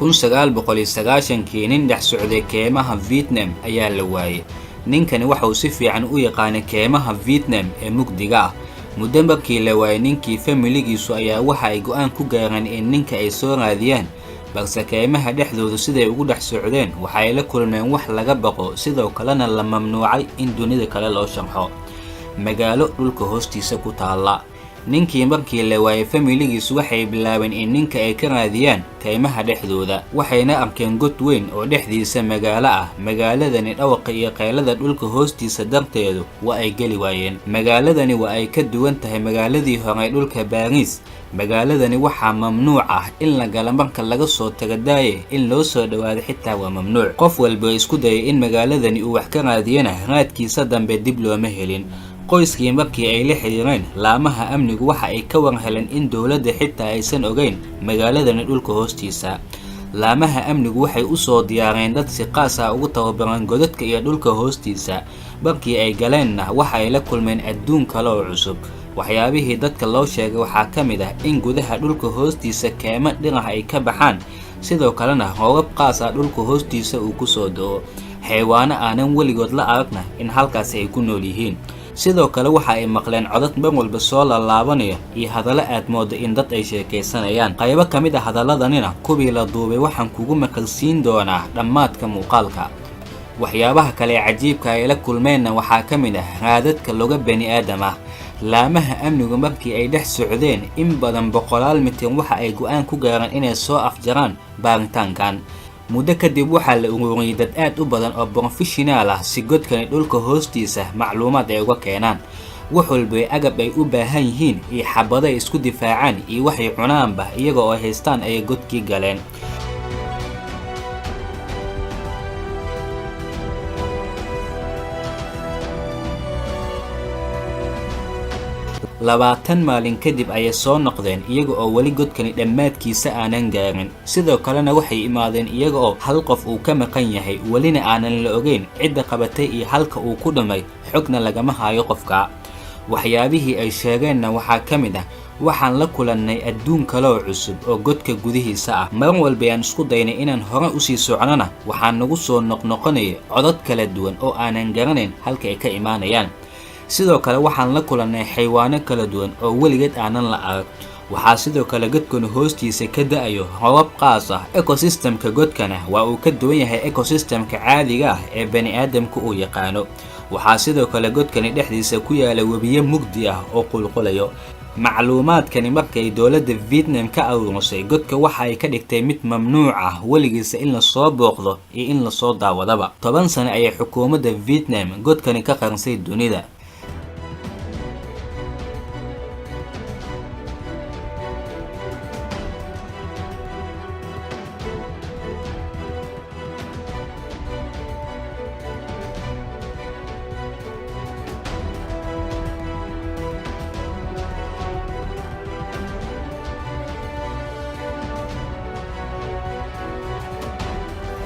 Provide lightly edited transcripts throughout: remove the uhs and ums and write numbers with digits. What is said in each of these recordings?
1990kii nin dhex socday keymaha Vietnam ayaa la waayay. ninkani waxa uu si fiican u yaqaanay keymaha Vietnam ee mugdiga ah. muddo markii la waayay ninkii familigiisu ayaa waxa ay go'aan ku gaareen in ninka ay soo raadiyaan, balse keymaha dhexdooda siday ugu dhex socdeen waxa ay la kulmeen wax laga baqo, sidoo kalena la mamnuucay in dunida kale loo sharxo. magaalo dhulka hoostiisa ku taala. ninkii markii la waayay familigiisu waxay bilaabeen in ninka ay ka raadiyaan keymaha dhexdooda, waxayna arkeen god weyn oo dhexdiisa magaalo ah. magaaladani dhawaqa iyo qaylada dhulka hoostiisa darteedu waa ay geli waayeen. magaaladani waa ay ka duwan tahay magaaladii hore ee dhulka Baariis. magaaladani waxaa mamnuuc ah in la gala marka laga soo tago daaye, in loo soo dhawaado xitaa waa mamnuuc. qof walba isku dayay in magaaladani uu wax ka raadiyana raadkiisa dambe dib looma helin. qoyskii markii ay la xiriireen laamaha amnigu waxa ay ka war heleen in dawladda xitaa aysan ogeyn magaaladani dhulka hoostiisa. laamaha amnigu waxay u soo diyaareen dad si qaas ah ugu tababaran godadka iyo dhulka hoostiisa. markii ay galeenna waxa ay la kulmeen adduun kale oo cusub. waxyaabihii dadka loo sheegay waxaa ka mid ah in gudaha dhulka hoostiisa keemo dhinac ay ka baxaan, sidoo kalena roobab qaas ah dhulka hoostiisa uu ku soo da'o. xayawaano aanan weligood la aragna in halkaasi ay ku nool yihiin. sidoo kale waxa ay maqleen codad mar walba soo laalaabanaya iyo hadallo aad moodo in dad ay sheekaysanayaan. qaybo ka mid ah hadalladanina kuwii la duubay waxaan kugu maqalsiin doonaa dhammaadka muuqaalka. waxyaabaha kale ee cajiibka ay la kulmeenna waxaa ka mid ah raadadka loga bani aadam ah. laamaha amnigu markii ay dhex socdeen in badan 100 mitir waxa ay go'aan ku gaareen inay soo afjaraan baaritaankan. muddo kadib waxaa la ururiyay dad aad u badan oo professional ah si godkani dhulka hoostiisa macluumaad ay uga keenaan. wax walba agab ay u baahan yihiin iyo xabado ay isku difaacaan iyo waxay cunaanba iyaga oo haystaan ay godkii galeen. labaatan maalin kadib ayay soo noqdeen iyaga oo weli godkani dhammaadkiisa aanan gaarin. sidoo kalena waxay imaadeen iyaga oo hal qof uu ka maqan yahay, welina aanan la ogeyn cidda qabatay iyo halka uu ku dhumay. xogna lagama hayo qofka. waxyaabihii ay sheegeenna waxaa ka mid ah waxaan la kulannay adduun kale oo cusub oo godka gudihiisa ah. mar walba aan isku daynay inaan hore u sii socnona waxaa nagu soo noqnoqonaya codad kala duwan oo aanan garanayn halka ay ka imaanayaan. sidoo kale waxaan la kulannay xayawaano kala duwan oo weligeed aanan la arag. waxaa sidoo kale godkani hoostiisa ka da'ayo roobab qaas ah. ecosystemka godkana waa uu ka duwan yahay ecosystemka caadiga ah ee bani aadamku uu yaqaano. waxaa sidoo kale godkani dhexdiisa ku yaala webiyo mugdi ah oo qulqulayo. macluumaadkani markay dawladda Vietnam ka aruurisay godka waxa ay ka dhigtay mid mamnuuc ah weligiisa in la soo booqdo iyo in la soo daawadaba. 10 sano ayay xukuumadda Vietnam godkani ka qarisay dunida.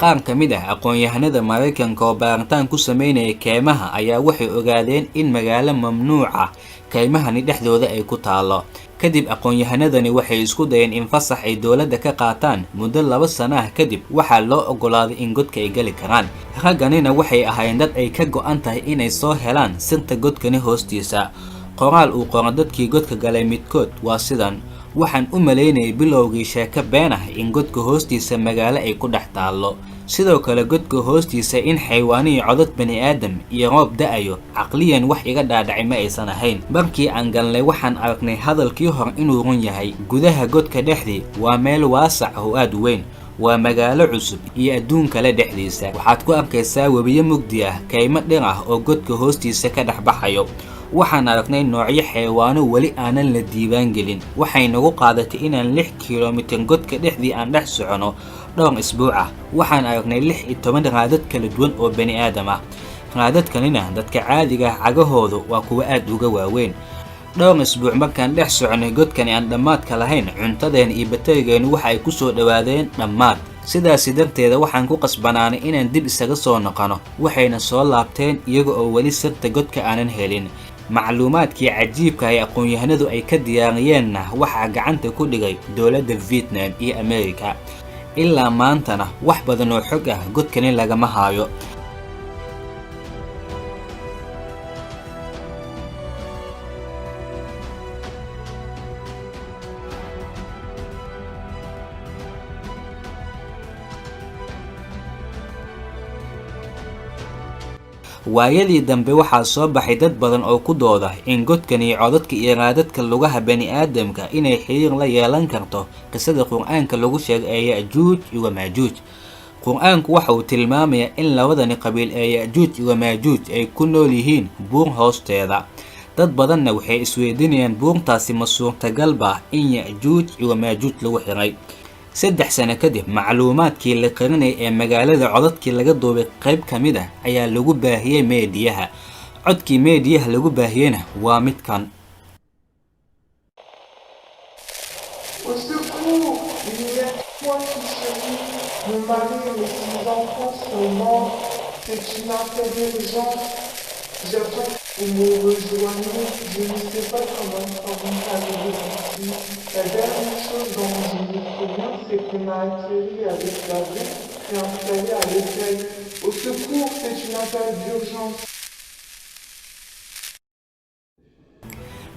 qaar ka mid ah aqoon-yahanada Mareykanka oo baaritaan ku sameynaya keymaha ayaa waxay ogaadeen in magaalo mamnuuc ah keymahani dhexdooda ay ku taalo. kadib aqoon-yahanadani waxay isku dayeen in fasax ay dawladda ka qaataan. muddo 2 sano ah kadib waxaa loo ogolaaday in godka ay gali karaan. ragganina waxay ahaayeen dad ay ka go'an tahay inay soo helaan sirta godkani hoostiisa. qoraal uu qoro dadkii godka galay midkood waa sidan: waxaan u malaynayay bilowgii sheeko been ah in godka hoostiisa magaalo ay ku dhex taallo. sidoo kale godka hoostiisa in xayawaano iyo codad bani aadam iyo roob da'ayo caqliyan wax iga dhaadhacay ma aysan ahayn. markii aan galnay waxaan aragnay hadalkii hore inuu run yahay. gudaha godka dhexdii waa meel waasac oo aad u weyn. waa magaalo cusub iyo adduun kale dhexdiisa. waxaad ku arkaysaa webiyo mugdi ah, kaymo dhir ah oo godka hoostiisa ka dhex baxayo. waxaan aragnay noocyo xayawaano weli aanan la diiwaan gelin. waxay nagu qaadatay inaan 6 kiiloomitir godka dhexdii aan dhex socono dhowr isbuuc ah. waxaan aragnay 16 raadad kala duwan oo bani aadam ah. raadadkanina dadka caadiga ah cagahoodu waa kuwa aad uga waaweyn. dhowr isbuuc markaan dhex soconay godkani aan dhammaadka lahayn, cuntadeen iyo baterigeenu waxa ay ku soo dhawaadeen dhammaad. sidaasi darteeda waxaan ku qasbanaanay inaan dib isaga soo noqono. waxayna soo laabteen iyaga oo weli sirta godka aanan helin. macluumaadkii cajiibka ay aqoon-yahanadu ay ka diyaariyeenna waxaa gacanta ku dhigay dawladda Vietnam iyo Amerika. ilaa maantana wax badan oo xog ah godkani lagama haayo. waayadii dambe waxaa soo baxay dad badan oo ku dooda in godkani codadka iyo raadadka lugaha bani'aadamka inay xiriir la yeelan karto qisada qur'aanka lagu sheegay ee Ya'juuj iyo Maajuuj. qur'aanku waxa uu tilmaamayaa in labadani qabiil ee Ya'juuj iyo Maajuuj ay ku nool yihiin buur hoosteeda. dad badanna waxay isweydiinayaan buurtaasi ma suurtagalba in Ya'juuj iyo Maajuuj lagu xiray. 3 sano kadib macluumaadkii la qarinay ee magaalada codadkii laga duubay qayb ka mid ah ayaa lagu baahiyay meediyaha. codkii meediyaha lagu baahiyayna waa midkan. Au secours, il y a toi qui chéris, mon mari et mes 6 enfants sont morts, c'est une affaire d'urgence. J'attends que vous me rejoigniez, je ne sais pas comment ça vous arriver ici. La dernière chose dont je me souviens, c'est qu'on a atterri avec la vie et installé à l'écueil. Au secours, c'est une affaire d'urgence.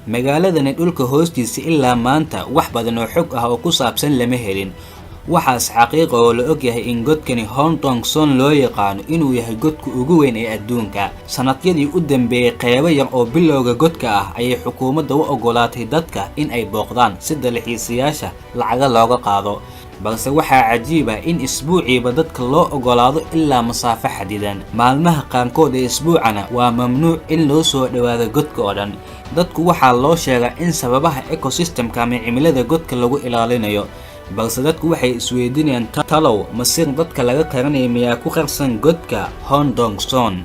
magaaladani dhulka hoostiisa ilaa maanta wax badan oo xog ah oo ku saabsan lama helin. waxaas xaqiiqo oo la og yahay in godkani Hoostiisa loo yaqaano inuu yahay godka ugu weyn ee adduunka. sanadyadii u dambeeyay qaybo yar oo bilowga godka ah ayay xukuumadda u ogolaatay dadka in ay booqdaan si dalxiisayaasha lacaga looga qaado. balse waxaa cajiib ah in isbuuciiba dadka loo ogolaado ilaa masaafo xadidan. maalmaha qaarkood ee isbuucana waa mamnuuc in loo soo dhawaado godka oo dhan. dadku waxaa loo sheegaa in sababaha ecosystemka ama cimilada godka lagu ilaalinayo. balse dadku waxay isweydiinayaan talow masir dadka laga qaranaya miyaa ku qarsan godka Hoostiisa.